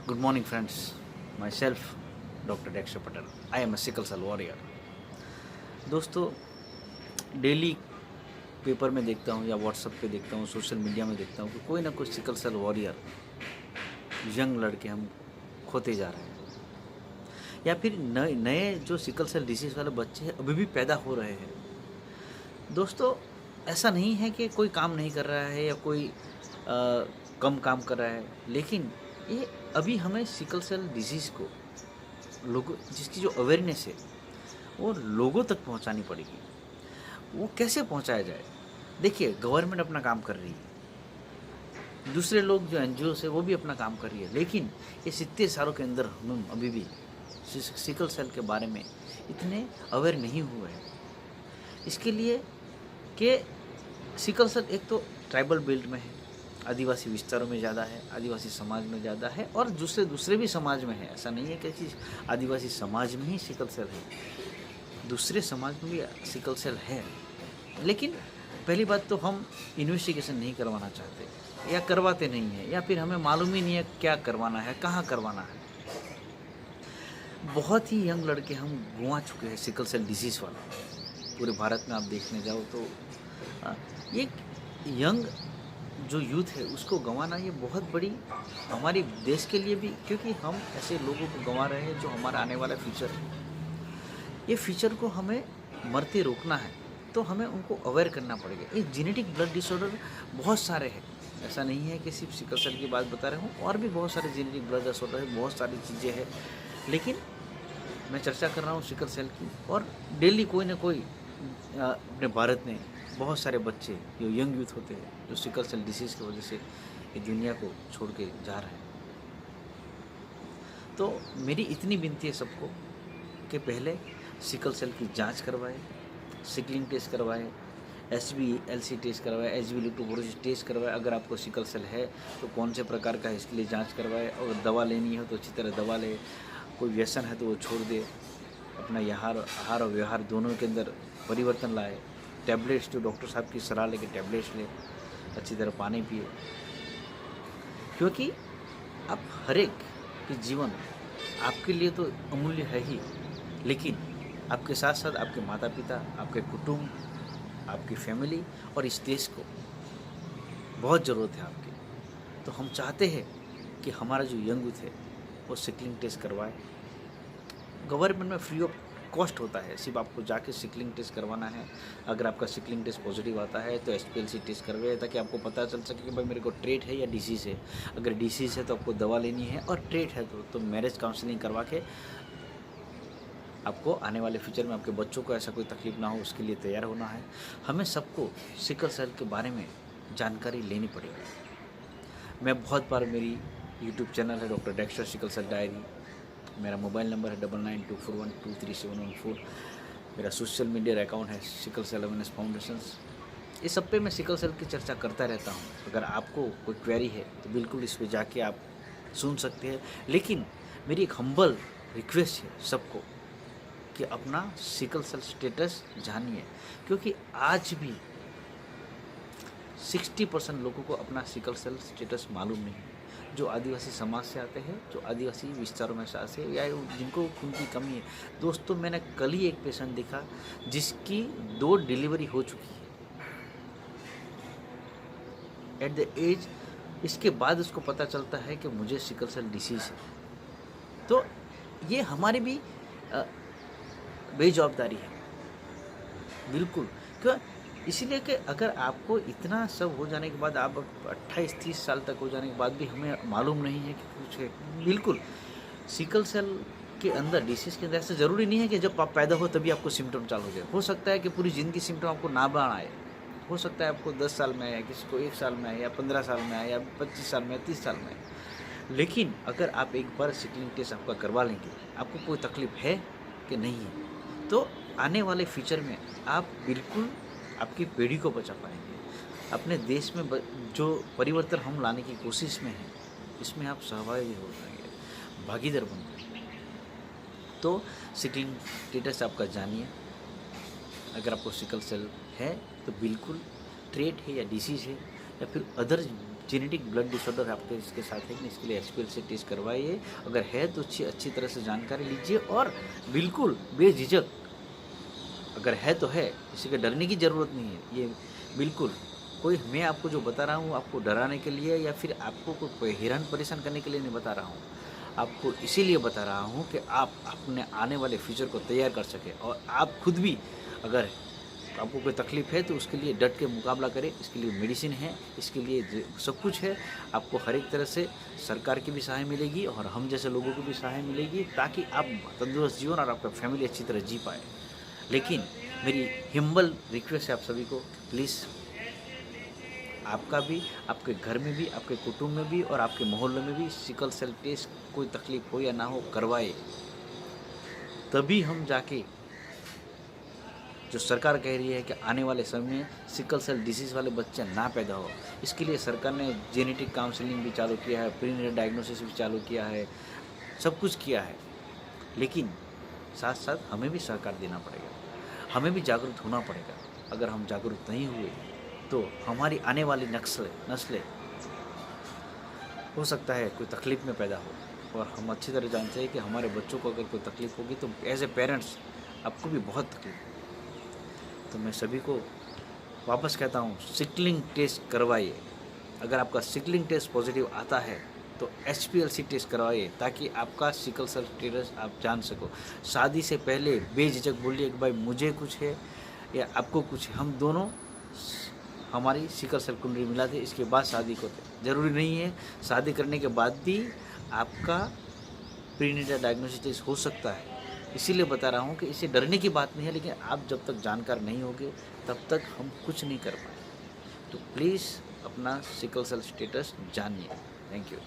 Good morning, friends. Myself, Dr. Dexter Patel. I am a sickle cell warrior. दोस्तों, daily paper में देखता हूँ या व्हाट्सएप पे देखता हूँ, सोशल मीडिया में देखता हूँ कि कोई ना कोई सिकल सेल वॉरियर यंग लड़के हम खोते जा रहे हैं, या फिर नए नए जो सिकल सेल डिसीज़ वाले बच्चे हैं अभी भी पैदा हो रहे हैं। दोस्तों, ऐसा नहीं है कि कोई काम नहीं कर रहा है या कोई कम काम कर रहा है, लेकिन ये अभी हमें सिकल सेल डिजीज़ को लोगों जिसकी जो अवेयरनेस है वो लोगों तक पहुंचानी पड़ेगी। वो कैसे पहुंचाया जाए? देखिए, गवर्नमेंट अपना काम कर रही है, दूसरे लोग जो एनजीओ है वो भी अपना काम कर रही है, लेकिन ये 70 सालों के अंदर हम अभी भी सिकल सेल के बारे में इतने अवेयर नहीं हुए हैं। इसके लिए कि सिकल सेल एक तो ट्राइबल बेल्ट में है, आदिवासी विस्तारों में ज़्यादा है, आदिवासी समाज में ज़्यादा है, और दूसरे भी समाज में है। ऐसा नहीं है कि आदिवासी समाज में ही सिकल सेल है, दूसरे समाज में भी सिकल सेल है। लेकिन पहली बात तो हम इन्वेस्टिगेशन नहीं करवाना चाहते या करवाते नहीं हैं, या फिर हमें मालूम ही नहीं है क्या करवाना है, कहाँ करवाना है। बहुत ही यंग लड़के हम गंवा चुके हैं सिकल सेल डिजीज़ वाला। पूरे भारत में आप देखने जाओ तो ये यंग जो यूथ है उसको गंवाना ये बहुत बड़ी हमारी देश के लिए भी, क्योंकि हम ऐसे लोगों को गंवा रहे हैं जो हमारा आने वाला फ्यूचर है। ये फ्यूचर को हमें मरते रोकना है तो हमें उनको अवेयर करना पड़ेगा। ये जेनेटिक ब्लड डिसऑर्डर बहुत सारे हैं, ऐसा नहीं है कि सिर्फ सिकल सेल की बात बता रहा हूँ, और भी बहुत सारे जेनेटिक ब्लड डिसऑर्डर है, बहुत सारी चीज़ें हैं। लेकिन मैं चर्चा कर रहा हूँ सिकल सेल की, और डेली कोई ना कोई अपने भारत में बहुत सारे बच्चे जो यंग यूथ होते हैं जो सिकल सेल डिसीज़ की वजह से ये दुनिया को छोड़ के जा रहे हैं। तो मेरी इतनी विनती है सबको कि पहले सिकल सेल की जांच करवाएं, सिकलिंग टेस्ट करवाएं, HbA1c टेस्ट करवाएं, HbA2 टेस्ट करवाएं। अगर आपको सिकल सेल है तो कौन से प्रकार का है इसके लिए जांच करवाएं, और दवा लेनी हो तो अच्छी तरह दवा ले, कोई व्यसन है तो वो छोड़ दे, अपना आहार और व्यवहार दोनों के अंदर परिवर्तन लाए, टैबलेट्स जो डॉक्टर साहब की सलाह लेके टैबलेट्स ले, अच्छी तरह पानी पिए, क्योंकि आप हर एक के जीवन आपके लिए तो अमूल्य है ही, लेकिन आपके साथ साथ आपके माता पिता, आपके कुटुंब, आपकी फैमिली और इस देश को बहुत ज़रूरत है आपकी। तो हम चाहते हैं कि हमारा जो यंग यूथ है वो सिकलिंग टेस्ट करवाए। गवर्नमेंट में फ्री ऑफ कॉस्ट होता है, सिर्फ आपको जाके सिकलिंग टेस्ट करवाना है। अगर आपका सिकलिंग टेस्ट पॉजिटिव आता है तो HPLC टेस्ट करवाए, ताकि आपको पता चल सके कि भाई मेरे को ट्रेट है या डिसीज़ है। अगर डिसीज़ है तो आपको दवा लेनी है, और ट्रेट है तो मैरिज काउंसलिंग करवा के आपको आने वाले फ्यूचर में आपके बच्चों को ऐसा कोई तकलीफ ना हो, उसके लिए तैयार होना है। हमें सबको सिकल सेल के बारे में जानकारी लेनी पड़ेगी। मैं बहुत बार, मेरी यूट्यूब चैनल है doctor Dexter sickle cell diary, मेरा मोबाइल नंबर है 9924123714, मेरा सोशल मीडिया अकाउंट है सिकल सेल अवेयरनेस फाउंडेशंस। इस सब पे मैं सिकल सेल की चर्चा करता रहता हूँ। अगर आपको कोई क्वेरी है तो बिल्कुल इस पर जाके आप सुन सकते हैं। लेकिन मेरी एक हम्बल रिक्वेस्ट है सबको कि अपना सिकल सेल स्टेटस जानिए, क्योंकि आज भी 60% लोगों को अपना सिकल सेल स्टेटस मालूम नहीं है, जो आदिवासी समाज से आते हैं, जो आदिवासी विस्तारों में से आते हैं, या जिनको खून की कमी है। दोस्तों, मैंने कल ही एक पेशेंट देखा जिसकी 2 डिलीवरी हो चुकी है एट द एज, इसके बाद उसको पता चलता है कि मुझे सिकल सेल डिसीज़ है। तो ये हमारी भी बेजवाबदारी है, बिल्कुल। क्यों? इसीलिए कि अगर आपको इतना सब हो जाने के बाद, आप 28-30 साल तक हो जाने के बाद भी हमें मालूम नहीं है कि कुछ है, बिल्कुल सिकल सेल के अंदर, डिसीज़ के अंदर ऐसा ज़रूरी नहीं है कि जब आप पैदा हो तभी आपको सिम्टम चालू हो जाए। हो सकता है कि पूरी ज़िंदगी सिम्टम आपको ना आए, हो सकता है आपको 10 साल में आए, किसी को 1 साल में आए, या 15 साल में आए, या 25 साल में, 30 साल में आए। लेकिन अगर आप एक बार सिकलिंग टेस्ट आपका करवा लेंगे, आपको कोई तकलीफ है कि नहीं है, तो आने वाले फ्यूचर में आप बिल्कुल आपकी पीढ़ी को बचा पाएंगे। अपने देश में जो परिवर्तन हम लाने की कोशिश में हैं, इसमें आप सहभागी हो जाएंगे, भागीदार बन जाएंगे। तो सिकलिंग स्टेटस आपका जानिए। अगर आपको सिकल सेल है तो बिल्कुल ट्रेट है या डिसीज़ है, या फिर अदर जेनेटिक ब्लड डिसऑर्डर आपके इसके साथ है कि नहीं, इसके लिए HPLC टेस्ट करवाइए। अगर है तो अच्छी तरह से जानकारी लीजिए और बिल्कुल बेझिझक, अगर है तो है, किसी के डरने की ज़रूरत नहीं है। ये बिल्कुल कोई, मैं आपको जो बता रहा हूँ आपको डराने के लिए या फिर आपको कोई हैरान परेशान करने के लिए नहीं बता रहा हूँ। आपको इसीलिए बता रहा हूँ कि आप अपने आने वाले फ्यूचर को तैयार कर सकें और आप खुद भी अगर आपको कोई तकलीफ़ है तो उसके लिए डट के मुकाबला करें। इसके लिए मेडिसिन है, इसके लिए सब कुछ है। आपको हर एक तरह से सरकार की भी सहाय मिलेगी और हम जैसे लोगों की भी सहाय मिलेगी, ताकि आप तंदुरुस्त जीवन और आपका फैमिली अच्छी तरह जी पाए। लेकिन मेरी हिम्बल रिक्वेस्ट है आप सभी को, प्लीज़ आपका भी, आपके घर में भी, आपके कुटुंब में भी और आपके मोहल्ले में भी सिकल सेल टेस्ट, कोई तकलीफ हो या ना हो, करवाए। तभी हम जाके, जो सरकार कह रही है कि आने वाले समय में सिकल सेल डिसीज़ वाले बच्चे ना पैदा हो, इसके लिए सरकार ने जेनेटिक काउंसलिंग भी चालू किया है, प्रीनेटल डायग्नोसिस भी चालू किया है, सब कुछ किया है। लेकिन साथ साथ हमें भी सहकार देना पड़ेगा, हमें भी जागरूक होना पड़ेगा। अगर हम जागरूक नहीं हुए तो हमारी आने वाली नस्लें हो सकता है कोई तकलीफ़ में पैदा हो। और हम अच्छी तरह जानते हैं कि हमारे बच्चों को अगर कोई तकलीफ़ होगी तो एज ए पेरेंट्स आपको भी बहुत तकलीफ। तो मैं सभी को वापस कहता हूँ, सिकलिंग टेस्ट करवाइए। अगर आपका सिकलिंग टेस्ट पॉजिटिव आता है तो HPLC टेस्ट करवाइए, ताकि आपका सिकल सेल स्टेटस आप जान सको। शादी से पहले बेझिझक बोलिए कि भाई मुझे कुछ है या आपको कुछ है, हम दोनों हमारी सिकल सेल कुंडली मिला दे, इसके बाद शादी को। ज़रूरी नहीं है शादी करने के बाद भी आपका प्रीनेटल डायग्नोसिस हो सकता है। इसीलिए बता रहा हूँ कि इसे डरने की बात नहीं है, लेकिन आप जब तक जानकार नहीं होगे तब तक हम कुछ नहीं कर पाए। तो प्लीज़ अपना सिकल सेल स्टेटस जानिए। Thank you.